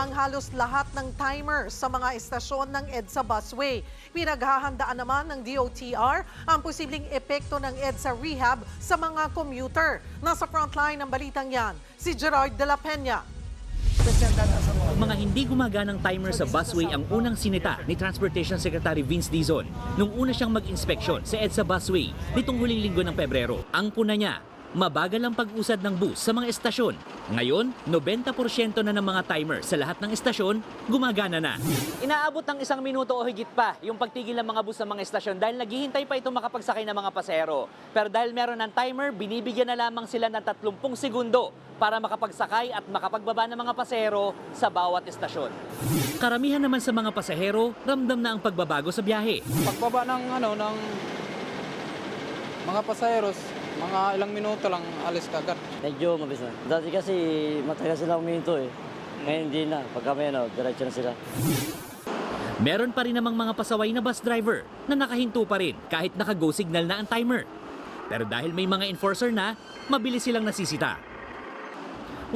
na ang halos lahat ng timer sa mga estasyon ng EDSA busway. Pinaghahandaan naman ng DOTR ang posibleng epekto ng EDSA rehab sa mga commuter. Nasa frontline ng balitang yan, si Gerard de la Peña. Mga hindi gumaganang timer sa busway ang unang sinita ni Transportation Secretary Vince Dizon nung una siyang mag-inspeksyon sa EDSA busway nitong huling linggo ng Pebrero. Ang puna niya, mabagal ang pag-usad ng bus sa mga estasyon. Ngayon, 90% na ng mga timer sa lahat ng estasyon gumagana na. Inaabot ng 1 minuto o higit pa yung pagtigil ng mga bus sa mga estasyon dahil naghihintay pa itong makapagsakay ng mga pasahero. Pero dahil meron ng timer, binibigyan na lamang sila ng 30 segundo para makapagsakay at makapagbaba ng mga pasahero sa bawat estasyon. Karamihan naman sa mga pasahero, ramdam na ang pagbabago sa biyahe. Pagbaba ng mga pasaheros, mga ilang minuto lang alis kagad. Medyo mabilis na. Dati kasi matagal sila uminto eh. Ngayon hindi na. Pagka may diretso na sila. Meron pa rin namang mga pasaway na bus driver na nakahinto pa rin kahit naka-go signal na ang timer. Pero dahil may mga enforcer na, mabilis silang nasisita.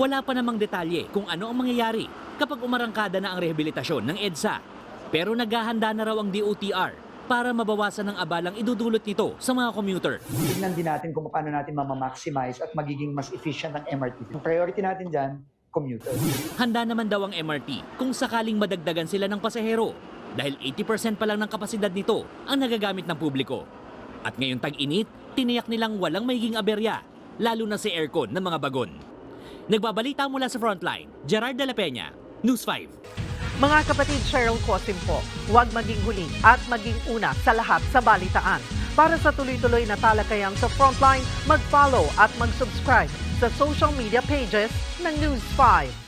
Wala pa namang detalye kung ano ang mangyayari kapag umarangkada na ang rehabilitasyon ng EDSA. Pero naghahanda na raw ang DOTR para mabawasan ang abalang idudulot nito sa mga commuter. Tignan din natin kung paano natin mamamaximize at magiging mas efficient ang MRT. Ang priority natin dyan, commuter. Handa naman daw ang MRT kung sakaling madagdagan sila ng pasahero dahil 80% pa lang ng kapasidad nito ang nagagamit ng publiko. At ngayong tag-init, tiniyak nilang walang magiging aberya, lalo na sa aircon ng mga bagon. Nagbabalita mula sa Frontline, Gerard de la Peña, News 5. Mga kapatid, Cheryl Cosim po, huwag maging huli at maging una sa lahat sa balitaan. Para sa tuloy-tuloy na talakayang sa Frontline, mag-follow at mag-subscribe sa social media pages ng News 5.